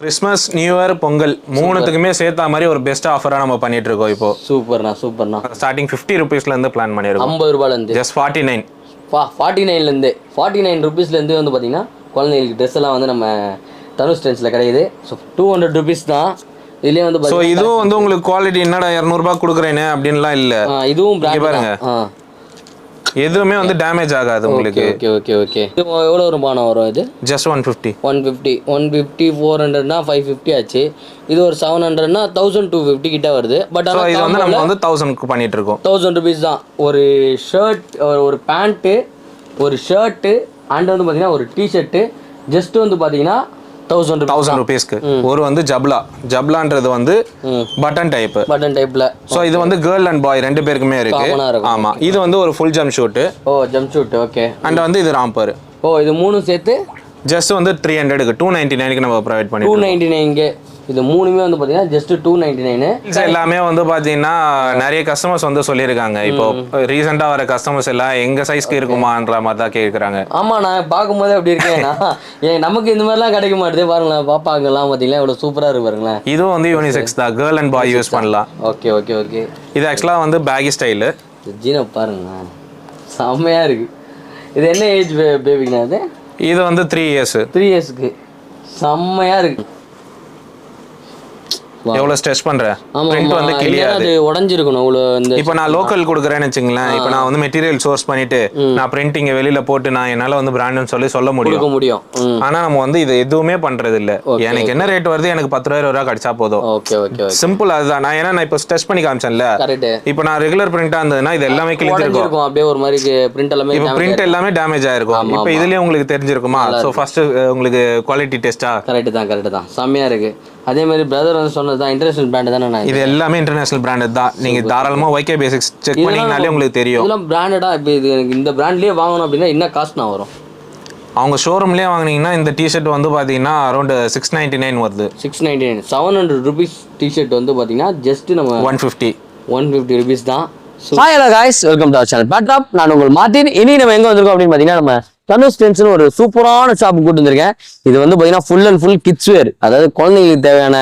Christmas new year Pongal மூணுத்துக்குமே சேர்த்த மாதிரி ஒரு பெஸ்ட் ஆஃபரா நம்ம பண்ணிட்டு இருக்கோம் இப்போ. சூப்பர்ண்ணா ஸ்டார்டிங் 50 ரூபீஸ்ல இருந்து பிளான் பண்ணிருக்கோம். 50 ரூபாயில இருந்து ஜஸ்ட் 49. 49ல இருந்து 49 ரூபீஸ்ல இருந்து வந்து பாத்தீங்கன்னா குழந்தைகளுக்கு ட்ரெஸ் எல்லாம் வந்து நம்ம தனுஷ் ட்ரெண்ட்ஸ்ல கிடைக்குது. ஸோ 200 ரூபீஸ் தான். இதுலயே வந்து ஸோ இதுவும் வந்து உங்களுக்கு குவாலிட்டி என்னடா 200 ரூபாய் கொடுக்குறேன்னு அப்படின்லாம் இல்லை. இதுவும் பாருங்க எதுவுமே வந்து டேமேஜ் ஆகாது உங்களுக்கு. ஓகே ஓகே ஓகே இது எவ்வளோ ரூபாய் வரும்? இது ஜஸ்ட் 150 400னா 550 ஆச்சு. இது ஒரு 700னா 1250 கிட்ட வருது. பட் ஆனால் இது வந்து நம்ம வந்து 1000க்கு பண்ணிட்டு இருக்கோம். 1000 ரூபீஸ் தான். ஒரு ஷர்ட், ஒரு பேண்ட்டு, ஒரு ஷர்ட்டு அண்ட் வந்து பார்த்தீங்கன்னா ஒரு டிஷர்ட்டு ஜஸ்ட் வந்து பார்த்தீங்கன்னா 1000 ரூபீஸ்க்கு. ஒரு வந்து ஜப்லான்றது வந்து பட்டன் டைப்ல. சோ இது வந்து கேர்ள் அண்ட் பாய் ரெண்டு பேருக்குமே இருக்கு. ஆமா, இது வந்து ஒரு full jump shoot. Jump shoot okay. And வந்து இது ராம்பர். இது மூணும் சேர்த்து ஜஸ்ட் வந்து 300க்கு 299க்கு நம்ம ப்ரொவைட் பண்ணி 299க்கு. இது மூணுமே வந்து பாத்தீங்கன்னா ஜஸ்ட் 299. எல்லாமே வந்து பாத்தீங்கன்னா நிறைய கஸ்டமர்ஸ் வந்து சொல்லியிருக்காங்க. இப்போ ரீசெண்டா வர கஸ்டமர்ஸ் எல்லாம் எங்க சைஸ்க்கு இருக்குமான்ற மாதிரி தான் கேட்குறாங்க. ஆமா, நான் பார்க்கும்போது அப்படி இருக்கேன். நமக்கு இந்த மாதிரிலாம் கிடைக்க மாட்டேது பாருங்களேன். பாப்பாங்கலாம் பாத்தீங்கன்னா இவ்வளவு சூப்பரா இருக்கு பாருங்களேன். இதுவும் வந்து யூனிசெக்ஸ் தான், கேர்ள் அண்ட் பாய் யூஸ் பண்ணலாம். Okay okay okay. இது ஆக்சுவலா வந்து பேகி ஸ்டைலு. ஜீனை பாருங்க, செம்மையா இருக்கு. இது என்ன ஏஜ் பேபிக்குண்ணா? இது வந்து 3 இயர்ஸ். 3 இயர்ஸ்க்கு செம்மையா இருக்கு. எவ்வளவு ஸ்ட்ரெச் பண்ற பிரிண்ட் வந்து கிளியாது, உடைஞ்சிருக்கணும் அவ்வளோ. இப்போ நான் லோக்கல் கொடுக்குறேன்னு வச்சுங்களேன். இப்போ நான் வந்து மெட்டீரியல் சோர்ஸ் பண்ணிட்டு நான் பிரிண்ட் இங்க வெளியில போட்டு நான் என்னால வந்து பிராண்ட்னு சொல்ல முடியும். ஆனா நம்ம வந்து இது எதுவுமே பண்றது இல்ல. எனக்கு என்ன ரேட் வருது, எனக்கு 10,000 ரூபாய் கிடைச்சா போதும். சிம்பிள் அதுதான். நான் ஏன்னா நான் இப்போ ஸ்ட்ரெச் பண்ணி காமிச்சேன்ல. இப்போ நான் ரெகுலர் பிரிண்டா இருந்ததுன்னா இது எல்லாமே கிழிஞ்சிருக்கும். அப்படியே ஒரு மாதிரி பிரிண்ட் எல்லாமே டேமேஜ் ஆயிருக்கும். இப்போ இதுலயே உங்களுக்கு தெரிஞ்சிருக்குமா? சோ ஃபர்ஸ்ட் உங்களுக்கு குவாலிட்டி டெஸ்டா? கரெக்ட் தான் செம்மையா இருக்கு. அதே மாதிரி பிரதர் வந்து சொன்னதுதான் இன்டர்நேஷனல் பிராண்ட் தானே. இது எல்லாமே இன்டர்நேஷனல் பிராண்ட் தான். நீங்க தாராளமா YK பேசிக்ஸ் செக் பண்ணீங்கனாலே உங்களுக்கு தெரியும். இதெல்லாம் பிராண்டடா. இப்போ இது இந்த பிராண்ட்லயே வாங்கணும் அப்படின்னா என்ன காஸ்ட்னா வரும்? அவங்க ஷோரூம்லயே வாங்குனீங்கன்னா இந்த டிஷர்ட் வந்து பாத்தீங்கன்னா அரௌண்ட் 699 வருது. 699 700 ரூபீஸ் டிஷர்ட் வந்து பாத்தீங்கன்னா ஜஸ்ட் நம்ம 150 ரூபீஸ் தான். Hi hello guys, welcome to our channel பேட்ராப். நான் உங்கள் மார்ட்டின். இனி நம்ம எங்க வந்திருக்கோம் அப்படின்னு பாத்தீங்கன்னா நம்ம தனுஷ் ட்ரெண்ட்ஸ்னு ஒரு சூப்பரான ஷாப் கூட்டு வந்திருக்கேன். இது வந்து பாத்தீங்கன்னா ஃபுல் அண்ட் ஃபுல் கிட்ஸ் வேர், அதாவது குழந்தைங்களுக்கு தேவையான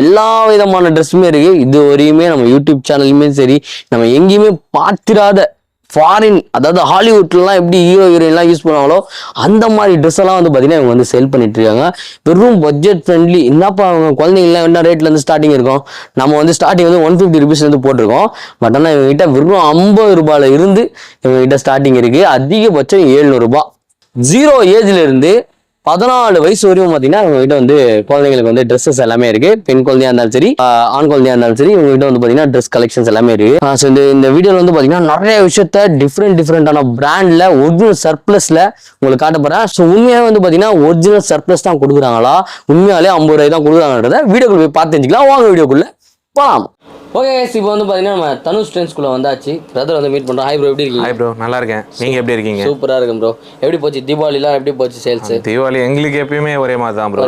எல்லா விதமான ட்ரெஸ்ஸுமே இருக்கு. இது வரையுமே நம்ம யூடியூப் சேனலுமே சரி, நம்ம எங்கேயுமே பார்த்திராத ஃபாரின், அதாவது ஹாலிவுட்லாம் எப்படி ஹீரோ ஹீரோயின்லாம் யூஸ் பண்ணுவாங்களோ அந்த மாதிரி ட்ரெஸ் எல்லாம் வந்து பார்த்தீங்கன்னா இவங்க வந்து செல் பண்ணிட்டு இருக்காங்க. வெறும் பட்ஜெட் ஃப்ரெண்ட்லி. என்னப்பா அவங்க குழந்தைங்கலாம் என்ன ரேட்ல இருந்து ஸ்டார்டிங் இருக்கும்? நம்ம வந்து ஸ்டார்டிங் வந்து 150 ரூபீஸ் வந்து போட்டிருக்கோம். பட் ஆனால் இவங்ககிட்ட வெறும் 50 ரூபாயில இருந்து இவங்ககிட்ட ஸ்டார்டிங் இருக்கு. அதிகபட்சம் 700 ரூபாய். 0 ஏஜ்ல இருந்து 14 வயசு வரையும் பார்த்தீங்கன்னா இவங்ககிட்ட வந்து குழந்தைங்களுக்கு வந்து ட்ரெஸ்ஸஸ் எல்லாமே இருக்கு. பெண் குழந்தையா இருந்தாலும் சரி, ஆண் குழந்தையா இருந்தாலும் சரி, இவங்ககிட்ட வந்து பார்த்தீங்கன்னா ட்ரெஸ் கலெக்ஷன்ஸ் எல்லாமே இருக்கு. ஸோ இந்த வீடியோவில் வந்து பார்த்தீங்கன்னா நிறைய விஷயத்த டிஃப்ரெண்டான பிராண்ட்ல ஒரிஜினல் சர்ப்ளஸ்ல உங்களுக்கு காட்ட போறேன். ஸோ உண்மையாக வந்து பார்த்தீங்கன்னா ஒரிஜினல் சர்ப்ளஸ் தான் கொடுக்குறாங்களா, உண்மையாலே 50 ரூபாய் தான் கொடுக்குறாங்கன்றத வீடியோக்குள்ள போய் பார்த்து தெரிஞ்சுக்கலாம். வாங்க வீடியோக்குள்ள போகலாம். ஓகே, இப்போ வந்து பார்த்தீங்கன்னா நம்ம தனுஷ் ட்ரெண்ட்ஸ்குள்ள வந்தாச்சு. பிரதர் வந்து மீட் பண்ணுறோம். ஹாய் ப்ரோ, எப்படி இருக்கீங்க? ஹாய் ப்ரோ, நல்லா இருக்கேன். நீங்க எப்படி இருக்கீங்க? சூப்பரா இருக்கும் ப்ரோ. எப்படி போச்சு தீபாவளிலாம்? எப்படி போச்சு சேல்ஸ்? தீபாவளி எங்களுக்கு எப்பயுமே ஒரே மாதிரி தான் ப்ரோ.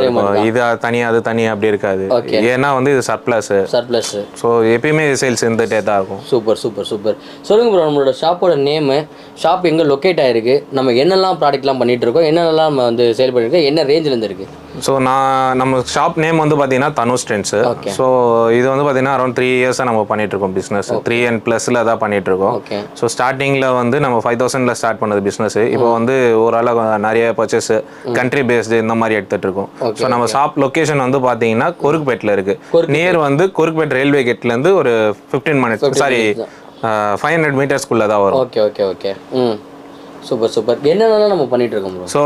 இது தனியா அது தனியா அப்படி இருக்காது. ஏன்னா வந்து இது சர்ப்ளஸ். ஸோ எப்பயுமே சேல்ஸ் இருந்துட்டே தான் இருக்கும். சூப்பர். சொல்லுங்க ப்ரோ, நம்மளோட ஷாப்போட நேமு, ஷாப் எங்கே லொக்கேட் ஆயிருக்கு, நம்ம என்னெல்லாம் ப்ராடக்ட்லாம் பண்ணிட்டு இருக்கோம், என்னென்னலாம் நம்ம வந்து சேல் பண்ணிருக்கோம், என்ன ரேஞ்சில் இருந்து இருக்கு? ஸோ நம்ம ஷாப் நேம் வந்து பார்த்தீங்கன்னா தனுஷ் ட்ரெண்ட்ஸ். ஸோ இது வந்து பார்த்தீங்கன்னா அரௌண்ட் 3 இயர்ஸாக நம்ம பண்ணிட்டு இருக்கோம் பிஸ்னஸ். 3 and +ல தான் பண்ணிட்டு இருக்கோம். ஸோ ஸ்டார்டிங்கில் வந்து நம்ம 5000ல ஸ்டார்ட் பண்ணது பிஸ்னஸ். இப்போ வந்து ஓரளவு நிறைய பர்ச்சேஸ் கண்ட்ரி பேஸ்டு இந்த மாதிரி எடுத்துட்டு இருக்கோம். ஸோ நம்ம ஷாப் லொக்கேஷன் வந்து பார்த்தீங்கன்னா கொருக்குப்பேட்டில் இருக்கு. நியர் வந்து கொருக்குப்பேட் ரயில்வே கேட்லேருந்து ஒரு 15 மினிட்ஸ், சாரி 500 மீட்டர்ஸ்குள்ளே தான் வரும். ஓகே. சூப்பர். என்னென்னலாம் நம்ம பண்ணிட்டு இருக்கோம் ப்ரோ? ஸோ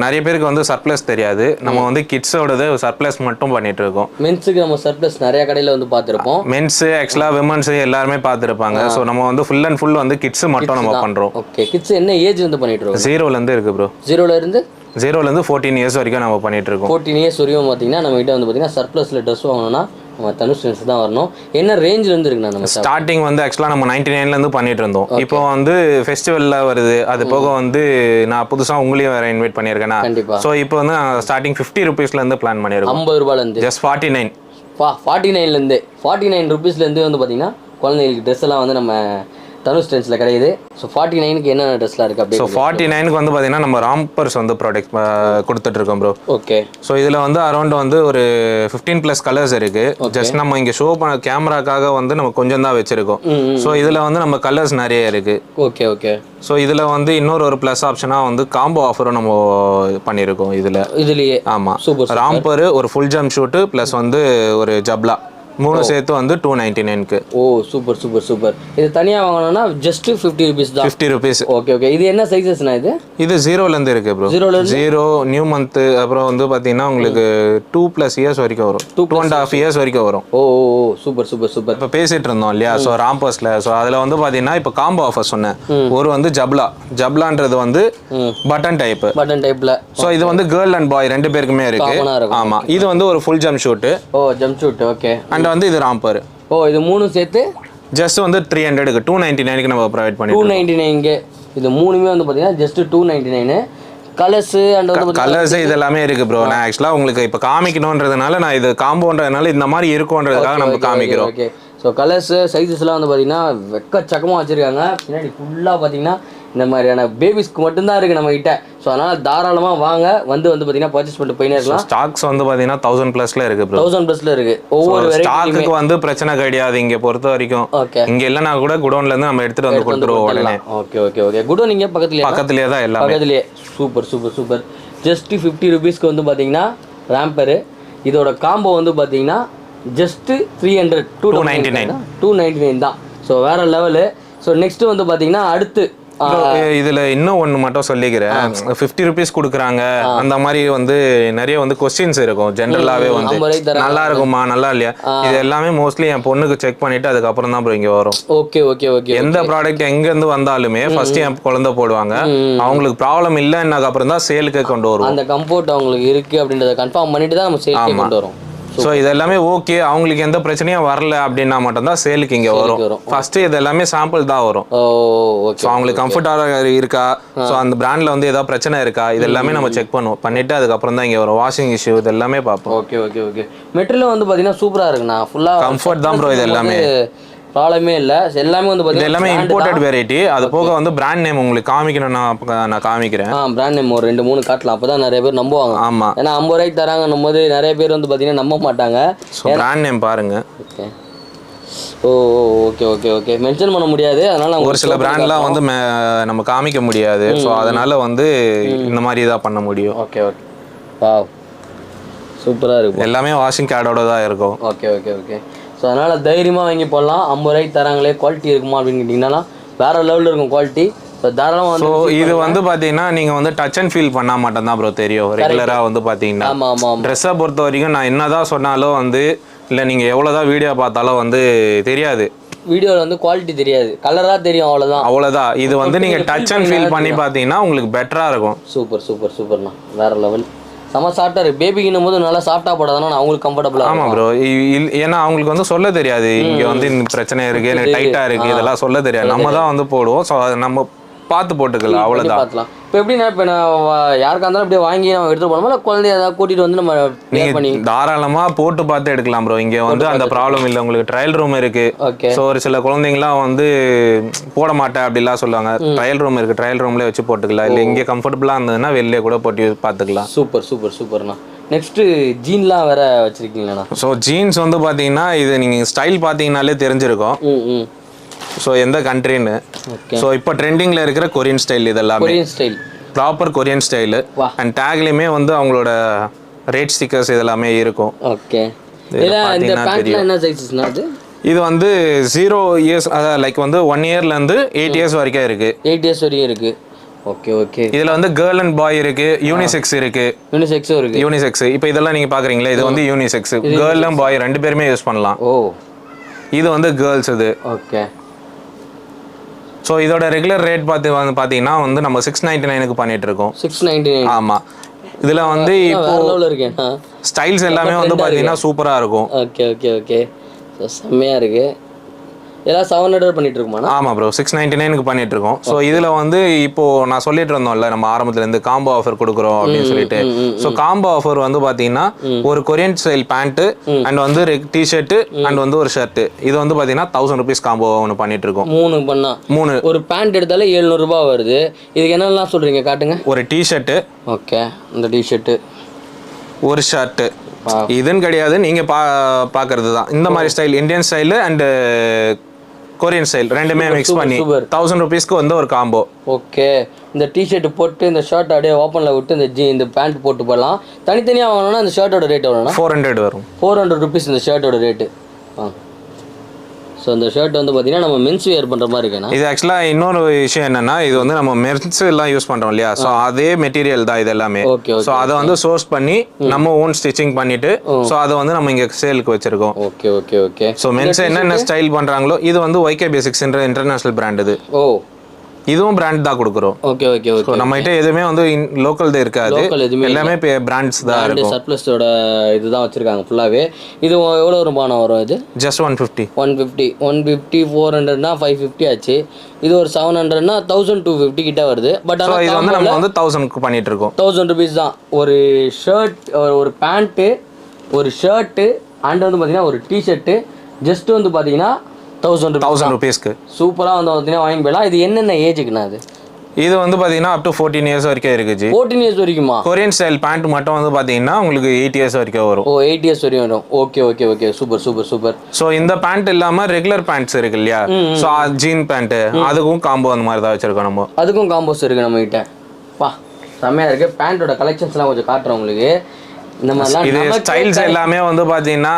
நிறைய பேருக்கு வந்து சர்ப்ளஸ் தெரியாது. நம்ம வந்து கிட்ஸோடது சர்ப்ளஸ் மட்டும் பண்ணிட்டு இருக்கோம். மென்ஸுக்கு நம்ம சர்ப்ளஸ் நிறைய கடையில் வந்து பார்த்துருப்போம். மென்ஸ் ஆக்சுவலாக விமன்ஸ் எல்லாருமே பார்த்துருப்பாங்க. ஸோ நம்ம வந்து ஃபுல் அண்ட் ஃபுல் வந்து கிட்ஸ் மட்டும் நம்ம பண்றோம். ஓகே, கிட்ஸ் என்ன ஏஜ் வந்து பண்ணிட்டு இருக்கோம்? 0ல இருந்து இருக்கு ப்ரோ. 0ல இருந்து 14 இயர்ஸ் வரைக்கும் நம்ம பண்ணிட்டு இருக்கோம். 14 இயர்ஸ் வரையும் பார்த்தீங்கன்னா நம்ம கிட்ட வந்து பார்த்தீங்கன்னா சர்ப்ளஸ்ல ட்ரெஸ் வாங்கணும்னா நம்ம தனுஷ் ட்ரெண்ட்ஸ் தான் வரணும். என்ன ரேஞ்சில் இருந்து இருக்குண்ணா நம்ம ஸ்டார்டிங் வந்து ஆக்சுவலாக நம்ம 99ல இருந்து பண்ணிட்டு இருந்தோம். இப்போ வந்து ஃபெஸ்டிவல்ல வருது, அது போக வந்து நான் புதுசாக உங்களையும் வேற இன்வைட் பண்ணியிருக்கேன். கண்டிப்பாக. ஸோ இப்போ வந்து ஸ்டார்டிங் 50 ரூபீஸ்ல இருந்து பிளான் பண்ணியிருக்கோம். 50 ரூபாயில இருந்து ஜஸ்ட் 49 49ல இருந்து 49 ரூபீஸ்ல இருந்து வந்து பார்த்தீங்கன்னா குழந்தைங்களுக்கு ட்ரெஸ் எல்லாம் வந்து நம்ம தனுஷ் ட்ரெண்ட்ஸில் கிடையாது. ஸோ 49க்கு என்னென்ன ட்ரெஸ்லாம் இருக்குது அப்படி? ஸோ 49க்கு வந்து பார்த்தீங்கன்னா நம்ம ராம்பர்ஸ் வந்து ப்ராடக்ட் கொடுத்துட்ருக்கோம் ப்ரோ. ஓகே. ஸோ இதில் வந்து அரௌண்ட் வந்து ஒரு 15+ கலர்ஸ் இருக்குது. ஜஸ்ட் நம்ம இங்கே ஷோ பண்ண கேமராக்காக வந்து நம்ம கொஞ்சம் தான் வச்சுருக்கோம். ஸோ இதில் வந்து நம்ம கலர்ஸ் நிறைய இருக்குது. Okay okay. ஸோ இதில் வந்து இன்னொரு ஒரு ப்ளஸ் ஆப்ஷனாக வந்து காம்போ ஆஃபரும் நம்ம பண்ணியிருக்கோம் இதுலேயே. ஆமாம், சூப்பர். ராம்பர், ஒரு ஃபுல் ஜம்ப் ஷூட்டு ப்ளஸ் வந்து ஒரு ஜப்லா, 3 சேர்த்து வந்து 299க்கு. ஓ சூப்பர் சூப்பர் சூப்பர். இது தனியாக வாங்கணும்னா ஜஸ்ட் 50 ருபீஸ் தான். 50 ருபீஸ். Okay okay. இது என்ன சைஸஸ்னா இது? இது 0லேருந்து இருக்குது ப்ரோ. 0 நியூ மந்த்து, அப்புறம் வந்து பார்த்தீங்கன்னா உங்களுக்கு 2+ இயர்ஸ் வரைக்கும் வரும். 2.5 இயர்ஸ் வரைக்கும் வரும். ஓ ஓ சூப்பர் சூப்பர் சூப்பர். இப்போ பேசிட்டு இருந்தோம் இல்லையா, ஸோ ராம்பர்ஸில். ஸோ அதில் வந்து பார்த்தீங்கன்னா இப்போ காம்போ ஆஃபர் சொன்னேன். ஒரு வந்து ஜப்லான்றது வந்து பட்டன் டைப்பு. பட்டன் டைப்பில். ஸோ இது வந்து கேர்ள் அண்ட் பாய் 2 பேருக்குமே இருக்கு. ஆமாம், இது வந்து ஒரு full jumpsuit. Oh jumpsuit. Okay. And வந்து இது ராம்பர். ஓ இது 3 சேர்த்து ஜஸ்ட் வந்து 300க்கு 299க்கு நம்ம ப்ரொவைட் பண்ணி. 299க்கு இது 3மே வந்து பார்த்தீங்கன்னா ஜஸ்ட் 299. கலர்ஸ் அண்ட் வந்து கலர்ஸ் இது எல்லாமே இருக்கு ப்ரோ. நான் ஆக்சுவலாக உங்களுக்கு இப்போ காமிக்கணுன்றதுனால நான் இது காம்போன்றதுனால இந்த மாதிரி இருக்கும்ன்றதுக்காக நம்ம காமிக்கிறோம். ஓகே. ஸோ கலர்ஸ் சைஸஸ்லாம் வந்து பார்த்தீங்கன்னா வெக்கச்சக்கமாக வச்சுருக்காங்க. பின்னாடி ஃபுல்லாக பார்த்தீங்கன்னா இந்த மாதிரியான பேபிஸ்க்கு மட்டும்தான் இருக்குது நம்ம கிட்ட. ஸோ அதனால் தாராளமாக வாங்க, வந்து பார்த்தீங்கன்னா பர்ச்சேஸ் பண்ணிட்டு போயினே இருக்கலாம். ஸ்டாக்ஸ் வந்து பார்த்தீங்கன்னா 1000+ இருக்கு ப்ரோ. 1000+ இருக்கு. ஒவ்வொரு ஸ்டாக்குக்கு வந்து பிரச்சனை கிடையாது இங்கே பொறுத்த வரைக்கும். ஓகே. இங்கே இல்லைனா கூட குடோன்லேருந்து நம்ம எடுத்துகிட்டு வந்து கொடுத்துருவோம் உடனே. Okay okay okay. குடோன் இங்கே பக்கத்துலேயே தான் எல்லாம் பக்கத்துலேயே. Super super super. ஜஸ்ட் 50 ருபீஸ்க்கு வந்து பார்த்தீங்கன்னா ராம்பரு. இதோட காம்போ வந்து பார்த்தீங்கன்னா ஜஸ்ட் 300 299 தான். ஸோ வேற லெவலு. ஸோ நெக்ஸ்ட் வந்து பார்த்தீங்கன்னா அடுத்து இதுல இன்னும் ஒன்று மட்டும் சொல்லிக்கிறேன். 50 ருபீஸ் கொடுக்குறாங்க அந்த மாதிரி வந்து நிறைய வந்து கொஸ்டின்ஸ் இருக்கும் ஜென்ரலாகவே வந்து நல்லா இருக்குமா நல்லா இல்லையா, இது எல்லாமே மோஸ்ட்லி என் பொண்ணுக்கு செக் பண்ணிட்டு அதுக்கப்புறம் தான் இங்கே வரும். Okay okay okay. எந்த ப்ராடக்ட் எங்கேருந்து வந்தாலுமே ஃபர்ஸ்ட் என் குழந்தை போடுவாங்க. அவங்களுக்கு ப்ராப்ளம் இல்லைன்னாக்க அப்புறம் தான் சேலுக்கு கொண்டு வரும். அந்த கம்ஃபர்ட் அவங்களுக்கு இருக்கு அப்படின்றத கன்ஃபார்ம் பண்ணிட்டு தான் நம்ம சேலுக்கு கொண்டு வரோம். ஸோ இது எல்லாமே ஓகே, அவங்களுக்கு எந்த பிரச்சனையும் வரல அப்படின்னா மட்டும்தான் சேலுக்கு இங்கே வரும். ஃபர்ஸ்ட் இது எல்லாமே சாம்பிள் தான் வரும். ஸோ அவங்களுக்கு கம்ஃபர்டாக இருக்கா, ஸோ அந்த பிராண்டில் வந்து ஏதாவது பிரச்சனை இருக்கா, இது எல்லாமே நம்ம செக் பண்ணுவோம். பண்ணிட்டு அதுக்கப்புறம் தான் இங்கே வரும். வாஷிங் இஷ்யூ இது எல்லாமே பார்ப்போம். Okay okay okay. மெட்டீரியல் வந்து பார்த்தீங்கன்னா சூப்பராக இருக்குண்ணா. ஃபுல்லாக கம்ஃபர்ட் தான் ப்ரோ. இது எல்லாமே ப்ராப்ளமே இல்லை. எல்லாமே வந்து பார்த்தீங்கன்னா எல்லாமே இம்போர்ட்டட் வெரைட்டி. அது போக வந்து பிராண்ட் நேம் உங்களுக்கு காமிக்கணும்னா நான் காமிக்கிறேன். பிராண்ட் நேம் ஒரு 2-3 காட்டலாம், அப்போ தான் நிறைய பேர் நம்புவாங்க. ஆமாம், ஏன்னா 50 ரூபாய்க்கு தராங்கன்னும் போது நிறைய பேர் வந்து பார்த்தீங்கன்னா நம்ப மாட்டாங்க. ஸோ பிராண்ட் நேம் பாருங்க. ஓகே. ஓ ஓகே ஓகே ஓகே. மென்ஷன் பண்ண முடியாது, அதனால ஒரு சில பிராண்ட்லாம் வந்து நம்ம காமிக்க முடியாது. ஸோ அதனால வந்து இந்த மாதிரி தான் பண்ண முடியும். Okay okay. வாவ் சூப்பராக இருக்கும். எல்லாமே வாஷிங் கேடோட தான் இருக்கும். Okay okay okay. ஸோ அதனால் தைரியமாக வாங்கி போடலாம். 50 ரூபாய்க்கு தராங்களே, குவாலிட்டி இருக்குமா அப்படின்னு கேட்டிங்கன்னா வேறு லெவலில் இருக்கும் குவாலிட்டி. ஸோ தாராளமாக வந்து இது வந்து பார்த்தீங்கன்னா நீங்கள் வந்து டச் அண்ட் ஃபீல் பண்ணால் மட்டும்தான் ப்ரோ தெரியும். ரெகுலராக வந்து பார்த்தீங்கன்னா ஆமாம் ஆமாம். ட்ரெஸ்ஸை பொறுத்த வரைக்கும் நான் என்ன தான் சொன்னாலும் வந்து இல்லை நீங்கள் எவ்வளோ தான் வீடியோ பார்த்தாலும் வந்து தெரியாது. வீடியோவில் வந்து குவாலிட்டி தெரியாது, கலராக தெரியும், அவ்வளோதான். இது வந்து நீங்கள் டச் அண்ட் ஃபீல் பண்ணி பார்த்தீங்கன்னா உங்களுக்கு பெட்டராக இருக்கும். சூப்பர் சூப்பர் சூப்பர்ண்ணா. வேறு லெவல். செம சாஃப்டாக இருக்குது. பேபிக்குன்னும் போது நல்லா சாஃப்டாக போடாதானே அவங்களுக்கு கம்ஃபர்டபுளாக. ஆமாம் ப்ரோ. ஏன்னா அவங்களுக்கு வந்து சொல்ல தெரியாது இங்கே வந்து இந்த பிரச்சனை இருக்குது, எனக்கு டைட்டாக இருக்குது, இதெல்லாம் சொல்ல தெரியாது. நம்ம தான் வந்து போடுவோம். ஸோ அதை நம்ம பார்த்து போட்டுக்கலாம், அவ்வளோதான். பார்த்துலாம். இப்போ எப்படின்னா இப்போ நான் யாருக்கா இருந்தாலும் அப்படியே வாங்கி நம்ம எடுத்துகிட்டு போனோம்னா குழந்தைய ஏதாவது கூட்டிகிட்டு வந்து நம்ம பண்ணி தாராளமாக போட்டு பார்த்து எடுக்கலாம் ப்ரோ. இங்கே வந்து அந்த ப்ராப்ளம் இல்லை. உங்களுக்கு ட்ரையல் ரூம் இருக்குது. ஓகே. ஸோ ஒரு சில குழந்தைங்களாம் வந்து போட மாட்டேன் அப்படிலாம் சொல்லுவாங்க. ட்ரையல் ரூம் இருக்குது, ட்ரையல் ரூம்லேயே வச்சு போட்டுக்கலாம். இல்லை இங்கே கம்ஃபர்டபுளாக இருந்ததுன்னா வெளியே கூட போட்டு பார்த்துக்கலாம். சூப்பர் சூப்பர் சூப்பர்ண்ணா. நெக்ஸ்ட்டு ஜீன்லாம் வேற வச்சுருக்கீங்கண்ணா. ஸோ ஜீன்ஸ் வந்து பார்த்தீங்கன்னா இது நீங்கள் ஸ்டைல் பார்த்தீங்கன்னாலே தெரிஞ்சிருக்கும். ஸோ எந்த கண்ட்ரின்னு. ஸோ இப்போ ட்ரெண்டிங்கில் இருக்கிற கொரியன் ஸ்டைல் இதெல்லாம் Korean style, proper Korean style. And டேக்லேயுமே வந்து அவங்களோட ரேட் ஸ்டிக்கர்ஸ் இதெல்லாமே இருக்கும். ஓகே. இந்த பேண்ட்ல என்ன சைஸஸ்னா அது? இது வந்து 0 இயர்ஸ், அதாவது லைக் வந்து 1 இயர்லேருந்து 8 இயர்ஸ் வரைக்கும் இருக்குது. 8 இயர்ஸ் வரைக்கும் இருக்குது. Okay okay. இதில் வந்து கேர்ள் அண்ட் பாய் இருக்குது, யூனிசெக்ஸ் இருக்குது. யூனிசெக்ஸும் இருக்குது. யூனிசெக்ஸ் இப்போ இதெல்லாம் நீங்கள் பார்க்குறீங்களா, இது வந்து யூனிசெக்ஸ். கேர்ள் அண்ட் பாய் 2 பேருமே யூஸ் பண்ணலாம். ஓ இது வந்து கேர்ள்ஸ் இது. ஓகே. ஸோ இதோட ரெகுலர் ரேட் பார்த்தீங்கன்னா வந்து நம்ம 699க்கு பண்ணிட்டு இருக்கோம். 699. ஆமாம். இதில் வந்து இப்போ ஸ்டைல்ஸ் எல்லாமே வந்து பார்த்தீங்கன்னா சூப்பராக இருக்கும். Okay okay okay. ஸோ செம்மையாக இருக்குது. எல்லாம் 700 பண்ணிட்டு இருக்கோமா? ஆமா ப்ரோ 699க்கு பண்ணிட்டு இருக்கோம். ஸோ இதுல வந்து இப்போ நான் சொல்லிட்டு இருந்தோம்ல நம்ம ஆரம்பத்துல இருந்து காம்போ ஆஃபர் கொடுக்குறோம் அப்படின்னு சொல்லிட்டு. ஸோ காம்போ ஆஃபர் வந்து பாத்தீங்கன்னா ஒரு கொரியன் ஸ்டைல் பேண்ட் அண்ட் வந்து டிஷர்ட் அண்ட் வந்து ஒரு ஷர்ட், இது வந்து பாத்தீங்கன்னா 1000 rupees காம்போ ஒன்று பண்ணிட்டு இருக்கோம். 3 பண்ணா 3 ஒரு பேண்ட் எடுத்தாலே 700 ரூபாய் வருது. இதுக்கு என்னெல்லாம் சொல்றீங்க காட்டுங்க. ஒரு டிஷர்ட், ஓகே, இந்த டிஷர்ட், ஒரு ஷர்ட், இதுன்னு கிடையாது நீங்க பாக்குறது தான் இந்த மாதிரி style, Indian style and Korean style ரெண்டுமே மிக்ஸ் பண்ணி 1000 rupeesக்கு வந்து ஒரு காம்போ. ஓகே, இந்த டிஷர்ட் போட்டு இந்த ஷர்ட் அப்படியே ஓப்பனில் விட்டு இந்த பேண்ட் போட்டு போடலாம். தனித்தனியாக வாங்கணும்னா இந்த ஷர்ட்டோட ரேட் எவ்வளோனா? 400 வரும். 400 rupees இந்த ஷர்ட்டோட ரேட்டு. ஸோ இந்த ஷர்ட் வந்து பார்த்தீங்கன்னா நம்ம மென்ஸ் வியர் பண்ணுற மாதிரி இருக்குண்ணா. இது ஆக்சுவலாக இன்னொரு விஷயம் என்னன்னா, இது வந்து நம்ம மென்ஸ் எல்லாம் யூஸ் பண்ணுறோம் இல்லையா, ஸோ அதே மெட்டீரியல் தான் இது எல்லாமே. ஸோ அதை வந்து சோர்ஸ் பண்ணி நம்ம ஓன் ஸ்டிச்சிங் பண்ணிட்டு ஸோ அதை வந்து நம்ம இங்கே சேலுக்கு வச்சிருக்கோம். Okay okay okay. So men's என்னென்ன ஸ்டைல் பண்ணுறாங்களோ, இது வந்து YK Basics இன்டர்நேஷனல் பிராண்ட். இது இதுவும் பிராண்ட் தான் கொடுக்குறோம். Okay okay okay. நம்ம கிட்ட எதுவுமே வந்து லோக்கல் தான் இருக்காது, எல்லாமே பிராண்ட்ஸ் தான் இருக்கும். சர்ப்ளஸோட இதுதான் வச்சிருக்காங்க ஃபுல்லாவே. இது எவ்வளோ ரூபாய் வரும்? இது ஜஸ்ட் 150 400னா 550 ஆச்சு. இது ஒரு 700னா 1250 கிட்ட வருது. பட் ஆனால் இது வந்து நம்ம வந்து 1000க்கு பண்ணிட்டு இருக்கோம். 1000 rupees தான் ஒரு ஷர்ட், ஒரு பேண்ட்டு, ஒரு ஷர்ட்டு அண்ட் வந்து பார்த்தீங்கன்னா ஒரு டிஷர்ட்டு ஜஸ்ட் வந்து பார்த்தீங்கன்னா 1000 rupeesக்கு சூப்பராக வந்து பார்த்தீங்கன்னா வாங்கி போயிடலாம். இது என்னென்ன ஏஜுக்குண்ணா? இது வந்து பார்த்தீங்கன்னா அப் டு 14 years வரைக்கும் இருக்குது. 14 years வரைக்குமா? கொரியன் ஸ்டைல் பேண்ட் மட்டும் வந்து பார்த்தீங்கன்னா உங்களுக்கு 8 years வரைக்கும் வரும். 8 years வரைக்கும் வரும். Okay okay okay, super super super. So இந்த பேண்ட் இல்லாமல் ரெகுலர் பேண்ட்ஸ் இருக்கு இல்லையா, ஸோ ஜீன் பேண்ட், அதுக்கும் காம்போ அந்த மாதிரி தான் வச்சிருக்கோம் நம்ம. அதுக்கும் காம்போஸ் இருக்கு நம்ம கிட்ட. பா செம்மையாக இருக்குது. பேண்ட்டோட கலெக்ஷன்ஸ்லாம் கொஞ்சம் காட்டுறேன் உங்களுக்கு. இது ஸ்டைல்ஸ் எல்லாமே வந்து பாத்தீங்கன்னா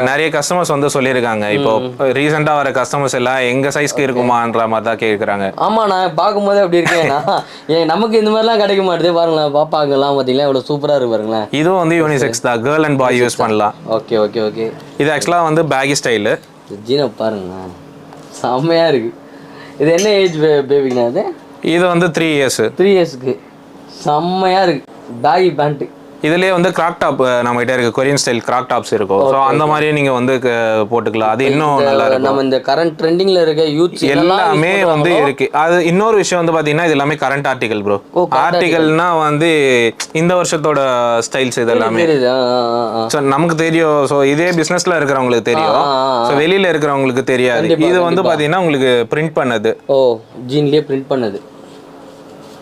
நிறைய கஸ்டமர்ஸ் வந்து சொல்லியிருக்காங்க. இப்போ ரீசெண்டா வர கஸ்டமர்ஸ் எல்லாம் எங்க சைஸ்க்கு இருக்குமான்ற மாதிரி தான் கேட்குறாங்க. ஆமா, நான் பார்க்கும்போது அப்படி இருக்கேன்னா நமக்கு இந்த மாதிரிலாம் கிடைக்க மாட்டேது. பாருங்களேன், பாப்பாங்கலாம் பார்த்தீங்களா எவ்வளோ சூப்பராக இருக்கு பாருங்களேன். இதுவும் வந்து யூனிசெக்ஸ் தான், கேர்ள் அண்ட் பாய் யூஸ் பண்ணலாம். Okay okay okay. இது ஆக்சுவலாக வந்து பேகி ஸ்டைலு. ஜீனை பாருங்க, செம்மையாக இருக்கு. இது என்ன ஏஜ் பேபிக்குண்ணா? இது வந்து 3 years. 3 yearsக்கு செம்மையாக இருக்கு பேகி பேண்ட்டு. இதுலயே வந்து கிராக் டாப் நம்ம கிட்ட இருக்கு, கொரியன் ஸ்டைல் கிராக் டாப்ஸ் இருக்கும். ஸோ அந்த மாதிரியே நீங்க வந்து போட்டுக்கலாம். அது இன்னும் நல்லா இருக்கும். நம்ம இந்த கரண்ட் ட்ரெண்டிங்ல இருக்க யூத் எல்லாமே வந்து இருக்கு. அது இன்னொரு விஷயம் வந்து பாத்தீங்கன்னா இது எல்லாமே கரண்ட் ஆர்டிகல் ப்ரோ. ஆர்டிகல்னா வந்து இந்த வருஷத்தோட ஸ்டைல்ஸ் இது எல்லாமே. ஸோ நமக்கு தெரியும், ஸோ இதே பிசினஸ்ல இருக்கிறவங்களுக்கு தெரியும், ஸோ வெளியில இருக்கிறவங்களுக்கு தெரியாது. இது வந்து பாத்தீங்கன்னா உங்களுக்கு பிரிண்ட் பண்ணது. ஜீன்லயே பிரிண்ட் பண்ணது.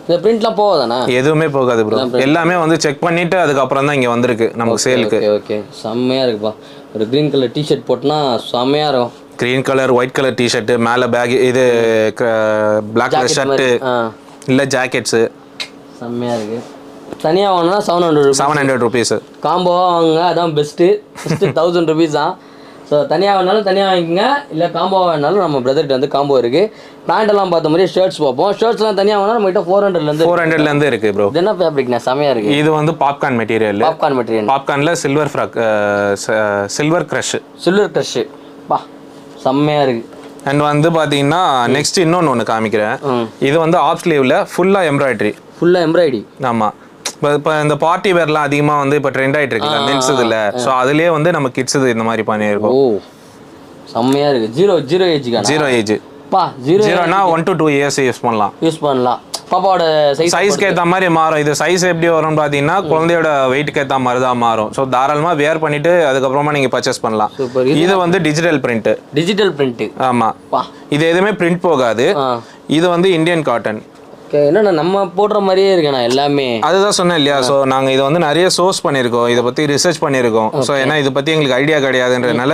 இந்த பிரிண்ட்லாம் போகாதாண்ணா? எதுவுமே போகாது ப்ரோ. எல்லாமே வந்து செக் பண்ணிட்டு அதுக்கப்புறம் தான் இங்கே வந்திருக்கு நமக்கு சேலுக்கு. ஓகே ஓகே, செம்மையாக இருக்குப்பா. ஒரு க்ரீன் கலர் டிஷர்ட் போட்டுனா செம்மையாக இருக்கும். Green colour white colour t-shirt, மேலே பேக், இது பிளாக் கலர் ஷர்ட்டு இல்லை ஜாக்கெட்ஸு, செம்மையாக இருக்குது. தனியாக வாங்கினா 700 rupees. காம்போவாக வாங்குங்க, அதான் பெஸ்ட்டு. ஃபஸ்ட்டு 1000 rupees தான். ஸோ தனியாக வேணாலும் தனியாக வாங்கிக்கோங்க, இல்லை காம்போவாக வேணாலும் நம்ம பிரதர்கிட்ட வந்து காம்போ இருக்குது. பேண்டெல்லாம் பார்த்த மாதிரி ஷர்ட்ஸ் பார்ப்போம். ஷர்ட்ஸ்லாம் தனியாக வேணால் நம்மகிட்ட 400லேருந்து இருக்குது ப்ரோ. இது என்ன ஃபேப்ரிக்னா? செமையாக இருக்குது. இது வந்து பாப்கார்ன் மெட்டீரியல். பாப்கார்னில் சில்வர் ஃப்ராக், சில்வர் க்ரஷ். பா செம்மையாக இருக்குது. அண்ட் வந்து பார்த்தீங்கன்னா நெக்ஸ்ட் இன்னொன்று காமிக்கிறேன். இது வந்து ஆஃப் ஸ்லீவில் ஃபுல்லாக எம்ப்ராய்டரி. ஆமாம். இப்போ இந்த பார்ட்டி வேர்லாம் அதிகமாக வந்து இப்போ ட்ரெண்ட் ஆகிட்டு இருக்குல்ல மென்ஸ் இதில். ஸோ அதுலேயே வந்து நம்ம கிட்ஸ் இந்த மாதிரி பண்ணியிருக்கோம். செம்மையாக இருக்குது. Zero age. பா 0னா 1 to 2 years யூஸ் பண்ணலாம். பாப்பாவோட சைஸ்க்கு ஏற்ற மாதிரி மாறும். இது சைஸ் எப்படி வரும்னு பார்த்தீங்கன்னா குழந்தையோட வெயிட்டுக்கு ஏற்ற மாதிரி தான் மாறும். ஸோ தாராளமாக வேர் பண்ணிட்டு அதுக்கப்புறமா நீங்கள் பர்ச்சேஸ் பண்ணலாம். இது வந்து டிஜிட்டல் பிரிண்ட். ஆமாம், இது எதுவுமே பிரிண்ட் போகாது. இது வந்து இந்தியன் காட்டன். என்னன்னா நம்ம போடுற மாதிரியே இருக்கேண்ணா எல்லாமே. அதுதான் சொன்னேன் இல்லையா. ஸோ நாங்கள் இதை வந்து நிறைய சோர்ஸ் பண்ணியிருக்கோம், இதை பற்றி ரிசர்ச் பண்ணியிருக்கோம். ஸோ ஏன்னா இதை பற்றி எங்களுக்கு ஐடியா கிடையாதுன்றதுனால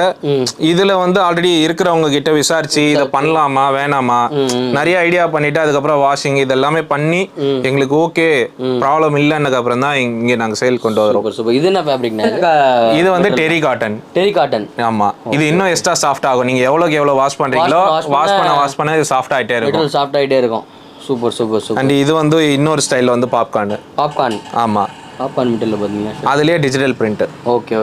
இதில் வந்து ஆல்ரெடி இருக்கிறவங்க கிட்ட விசாரிச்சு இதை பண்ணலாமா வேணாமா நிறைய ஐடியா பண்ணிட்டு அதுக்கப்புறம் வாஷிங் இதெல்லாமே பண்ணி எங்களுக்கு ஓகே ப்ராப்ளம் இல்லைன்னதுக்கு அப்புறம் தான் இங்கே நாங்கள் சேல் கொண்டு வரோம். இது என்ன ஃபேப்ரிக்னா? இது வந்து டெரி காட்டன். ஆமாம், இது இன்னும் எக்ஸ்ட்ரா சாஃப்ட் ஆகும். நீங்கள் எவ்வளோ வாஷ் பண்ணுறீங்களோ வாஷ் பண்ண இது சாஃப்ட் ஆகிட்டே இருக்கும். சூப்பர். அண்ட் இது வந்து இன்னொரு ஸ்டைல் வந்து பாப்கார்ன். ஆமா, பாப்கார்ன் மெட்டீரியல் பார்த்தீங்கன்னா அதுலயே டிஜிட்டல் பிரிண்ட். ஓகே.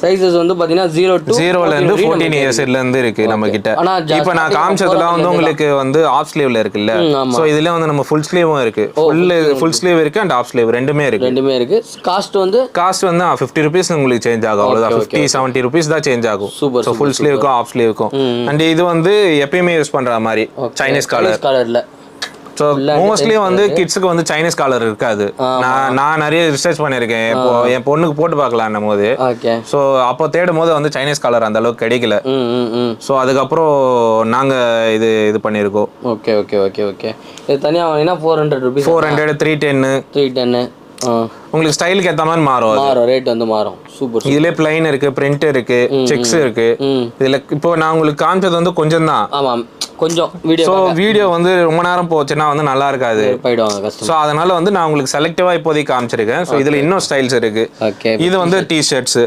சைஸஸ் வந்து பாத்தீங்கன்னா 0 to 0ல இருந்து 14 இயர்ஸ்ல இருந்து இருக்கு நம்ம கிட்ட. இப்போ நான் காமிச்சதுல வந்து உங்களுக்கு வந்து ஆஃப் ஸ்லீவ்ல இருக்குல்ல, சோ இதுல வந்து நம்ம ஃபுல் ஸ்லீவும் இருக்கு, ஃபுல் ஸ்லீவ் இருக்கு அண்ட் ஆஃப் ஸ்லீவ் ரெண்டுமே இருக்கு. காஸ்ட் வந்து 50 rupees உங்களுக்கு சேஞ்ச் ஆகும், அவ்வளவுதான். 50-70 rupees தான் சேஞ்ச் ஆகும். சூப்பர். சோ ஃபுல் ஸ்லீவுக்கும் ஆஃப் ஸ்லீவுக்கும். அண்ட் இது வந்து எப்பயுமே யூஸ் பண்ற மாதிரி சைனீஸ் காலர்ல. ஸோ மோஸ்ட்லி வந்து கிட்ஸுக்கு வந்து சைனீஸ் காலர் இருக்காது. நான் நிறைய ரிசர்ச் பண்ணியிருக்கேன். இப்போ என் பொண்ணுக்கு போட்டு பார்க்கலான்னும் போது, ஸோ அப்போ தேடும் போது வந்து சைனீஸ் காலர் அந்த அளவுக்கு கிடைக்கல. ஸோ அதுக்கப்புறம் நாங்கள் இது பண்ணியிருக்கோம். ஓகே ஓகே ஓகே ஓகே இது தனியாக வாங்கினா 400 rupees. 400, 310 உங்களுக்கு ஸ்டைலுக்கு ஏற்ற மாதிரி மாறும். ரேட் வந்து மாறும். சூப்பர். இதுல பிளைன் இருக்கு, பிரிண்ட் இருக்கு, செக்ஸ் இருக்கு. இதுல இப்போ நான் உங்களுக்கு காமிச்சது வந்து கொஞ்சம் தான். ஆமாம், கொஞ்சம் வீடியோ வந்து ரொம்ப நேரம் போச்சுன்னா வந்து நல்லா இருக்காது. ஸோ அதனால வந்து நான் உங்களுக்கு செலக்டிவா இப்போதைக்கு காமிச்சிருக்கேன். ஸோ இதுல இன்னும் ஸ்டைல்ஸ் இருக்கு. இது வந்து டிஷர்ட்ஸ்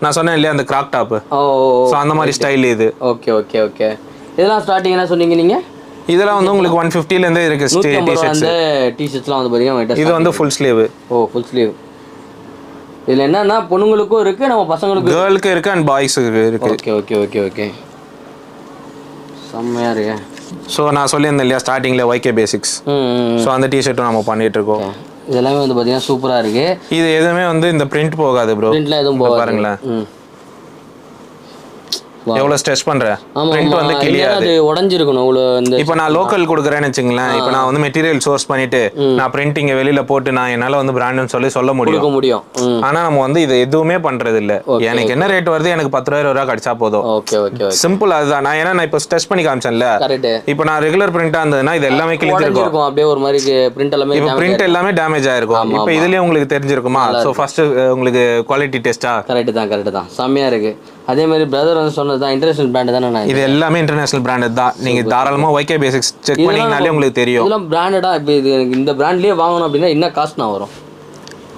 நான் சொன்னேன் இல்லையா, அந்த கிராப் டாப். ஸோ அந்த மாதிரி ஸ்டைல் இது. ஓகே ஓகே ஓகே இதெல்லாம் ஸ்டார்டிங் என்ன சொன்னீங்க நீங்க? இதெல்லாம் வந்து உங்களுக்கு 150ல இருந்தே இருக்கு. டிஷர்ட்ஸ்லாம் வந்து பாத்தீங்கன்னா இது வந்து ஃபுல் ஸ்லீவ். Full sleeve. இதுல என்னன்னா பொண்ணுங்களுக்கும் இருக்கு, நம்ம பசங்களுக்கும், கேர்ளுக்கு இருக்கு அண்ட் பாய்ஸுக்கு இருக்கு. ஓகே ஓகே ஓகே ஓகே செம்மையா இருக்கு. ஸோ நான் சொல்லியிருந்தேன் இல்லையா ஸ்டார்டிங்ல YK பேசிக்ஸ். ஸோ அந்த டிஷர்ட்டும் நம்ம பண்ணிட்டு இருக்கோம். இதெல்லாமே வந்து பாத்தீங்கன்னா சூப்பரா இருக்கு. இது எதுவுமே வந்து இந்த பிரிண்ட் போகாது ப்ரோ. பிரிண்ட்ல எதுவும் போகாது பாருங்களேன். எவ்வளவு ஸ்ட்ரெச் பண்றேன், பிரிண்ட் வந்து கிளியர். அது உடைஞ்சிருக்கணும் அவ்வளவு. இந்த இப்போ நான் லோக்கல் கொடுக்குறேன்னு வச்சுங்களேன், இப்போ நான் வந்து மெட்டீரியல் சோர்ஸ் பண்ணிட்டு நான் பிரிண்டிங் வெளியில போட்டு நான் என்னால வந்து பிராண்ட்னு சொல்ல முடியும். ஆனா நம்ம வந்து இது எதுவுமே பண்றது இல்ல. எனக்கு என்ன ரேட் வருது, எனக்கு 10,000 ரூபாய் கிடைச்சா போதும். ஓகே ஓகே சிம்பிள் அதுதான். நான் ஏன்னா நான் இப்போ ஸ்ட்ரெச் பண்ணி காமிச்சேன்ல, இப்போ நான் ரெகுலர் பிரிண்டா இருந்ததுன்னா இது எல்லாமே கிழிஞ்சிருக்கும். அப்படியே ஒரு மாதிரி பிரிண்ட் எல்லாமே, இப்போ பிரிண்ட் எல்லாமே டேமேஜ் ஆயிருக்கும். இப்போ இதுலயே உங்களுக்கு தெரிஞ்சிருக்குமா. ஸோ ஃபர்ஸ்ட் உங்களுக்கு குவாலிட்டி டெஸ்டா. கரெக்ட் தான் செம்மையா இருக்கு. அதே மாதிரி பிரதர் வந்து சொன்னதுதான் இன்டர்நேஷனல் பிராண்ட் தானே. இது எல்லாமே இன்டர்நேஷனல் பிராண்ட் தான். நீங்க தாராளமா YK பேசிக்ஸ் செக் பண்ணீங்கனாலே உங்களுக்கு தெரியும். இதெல்லாம் பிராண்டடா. இப்போ இது இந்த பிராண்ட்லயே வாங்கணும் அப்படின்னா என்ன காஸ்ட்னா வரும்?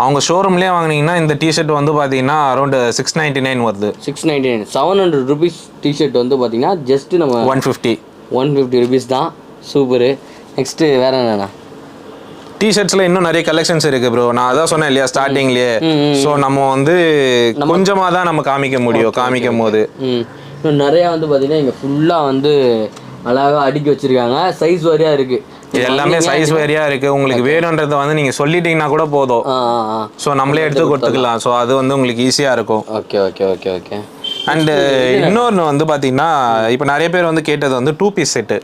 அவங்க ஷோரூம்லயே வாங்குனீங்கன்னா இந்த டிஷர்ட் வந்து பாத்தீங்கன்னா அரௌண்ட் 699 வருது. 699 700 rupees டிஷர்ட் வந்து பாத்தீங்கன்னா ஜஸ்ட் நம்ம 150 rupees தான். சூப்பர். நெக்ஸ்ட் வேற என்னன்னா டிஷர்ட்ஸ்ல இன்னும் நிறைய கலெக்ஷன்ஸ் இருக்கு ப்ரோ. நான் அதான் சொன்னேன் இல்லையா ஸ்டார்டிங்லயே. ஸோ நம்ம வந்து கொஞ்சமா தான் நம்ம காமிக்கும் போது இன்னும் நிறைய வந்து பாத்தீங்கன்னா இங்க ஃபுல்லா வந்து அழகா அடுக்கி வச்சிருக்காங்க. சைஸ் வாரியா இருக்கு. இது எல்லாமே சைஸ் வேரியா இருக்கு. உங்களுக்கு வேணும்ன்றத வந்து நீங்க சொல்லிட்டீங்கன்னா கூட போதும். ஸோ நம்மளே எடுத்து கொடுத்துக்கலாம். ஸோ அது வந்து உங்களுக்கு ஈஸியா இருக்கும். Okay okay okay okay and இன்னொன்று வந்து பார்த்தீங்கன்னா இப்போ நிறைய பேர் வந்து கேட்டது வந்து 2 பீஸ் செட்டு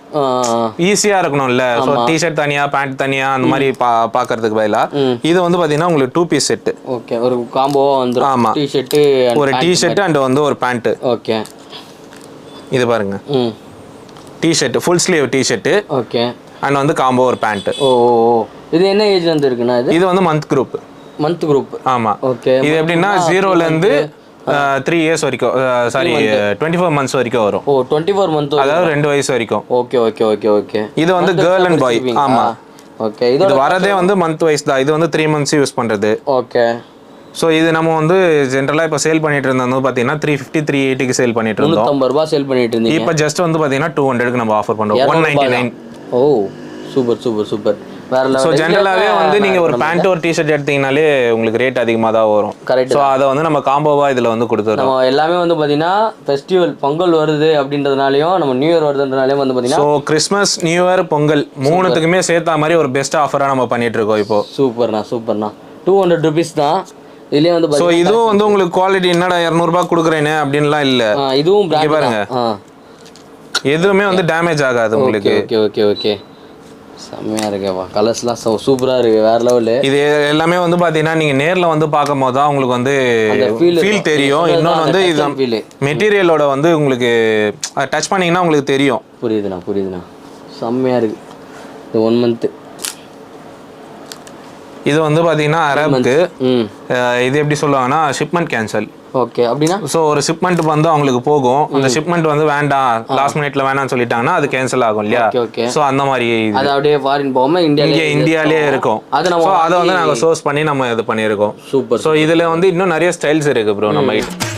ஈஸியாக இருக்கணும்ல. ஸோ டிஷர்ட் தனியாக பேண்ட் தனியாக அந்த மாதிரி பார்க்கறதுக்கு பதிலாக இது வந்து பார்த்தீங்கன்னா உங்களுக்கு 2 பீஸ் செட்டு. ஓகே ஒரு காம்போவா வந்து. ஆமாம், டிஷர்ட்டு, ஒரு டிஷர்ட் அண்ட் வந்து ஒரு பேண்ட்டு. ஓகே இது பாருங்க, t-shirt full sleeve t-shirt. Okay and வந்து காம்போ ஒரு பேண்ட். ஓ இது என்ன ஏஜ் வந்து இருக்குன்னா? இது வந்து மந்த் குரூப். ஆமாம். ஓகே இது எப்படின்னா 0லேருந்து 3 years வரைக்கும், சாரி 24 months வரைக்கும் வரும். 24 months, அதாவது 2 வயசு வரைக்கும். ஓகே ஓகே ஓகே ஓகே இது வந்து கேர்ள் அண்ட் பாய். ஆமா ஓகே. இது வரதே வந்து மந்த் வைஸ் தான். இது வந்து 3 months யூஸ் பண்றது. ஓகே. ஸோ இது நம்ம வந்து ஜென்ரலாக இப்போ சேல் பண்ணிட்டு இருந்தோம் பார்த்தீங்கன்னா 350 380க்கு சேல் பண்ணிட்டு இருந்தோம். 350 ரூபாய் சேல் பண்ணிட்டு இருந்தீங்க. இப்போ ஜஸ்ட் வந்து பார்த்தீங்கன்னா 200க்கு நம்ம ஆஃபர் பண்றோம். 199. ஓ சூப்பர் சூப்பர் சூப்பர். ஸோ ஜென்ரலாகவே வந்து நீங்கள் ஒரு பேண்ட் ஒரு டிஷர்ட் எடுத்தீங்கனாலே உங்களுக்கு ரேட் அதிகமாக தான் வரும். கரெக்ட். ஸோ அதை வந்து நம்ம காம்போவாக இதில் வந்து கொடுத்துருவோம். நம்ம எல்லாமே வந்து பார்த்தீங்கன்னா ஃபெஸ்டிவல் பொங்கல் வருது அப்படின்றதுனாலையும் நம்ம நியூ இயர் வருதுன்றனாலையும் வந்து பார்த்தீங்கன்னா so Christmas, new year, Pongal மூணுத்துக்குமே சேர்த்தா மாதிரி ஒரு பெஸ்ட் ஆஃபராக நம்ம பண்ணிட்டு இருக்கோம் இப்போ. சூப்பர்ண்ணா 200 rupees தான். இதுலேயே வந்து ஸோ இதுவும் வந்து உங்களுக்கு குவாலிட்டி என்னடா 200 ரூபாய் கொடுக்குறேன்னு அப்படின்லாம் இல்லை. இதுவும் பாருங்க, எதுவுமே வந்து டேமேஜ் ஆகாது உங்களுக்கு. ஓகே ஓகே ஓகே செம்மையா இருக்குப்பா. கலர்ஸ்லாம் சூப்பரா இருக்கு, வேற லெவலு. இது எல்லாமே வந்து பாத்தீங்கன்னா நீங்க நேர்ல வந்து பார்க்கும் போது தான் உங்களுக்கு வந்து ஃபீல் தெரியும். இன்னொன்று வந்து இது மெட்டீரியலோட வந்து உங்களுக்கு டச் பண்ணீங்கன்னா உங்களுக்கு தெரியும். புரியுதுண்ணா செம்மையா இருக்கு. இது 1 month. இது வந்து பாத்தீங்கன்னா அரபுக்கு இது எப்படி சொல்லுவாங்கன்னா ஷிப்மெண்ட் கேன்சல். ஓகே. அப்படின்னா ஸோ ஒரு ஷிப்மெண்ட் வந்து அவங்களுக்கு போகும். அந்த ஷிப்மெண்ட் வந்து வேண்டாம், லாஸ்ட் மினிட்ல வேணாம்னு சொல்லிட்டாங்கன்னா அது கேன்சல் ஆகும் இல்லையா. ஸோ அந்த மாதிரி அது அப்படியே ஃபாரின் போகாம இந்தியாலயே இருக்கும். ஸோ அதை வந்து நாங்க சோர்ஸ் பண்ணி நம்ம இது பண்ணியிருக்கோம். சூப்பர். ஸோ இதுல வந்து இன்னும் நிறைய ஸ்டைல்ஸ் இருக்கு ப்ரோ நம்ம கிட்ட.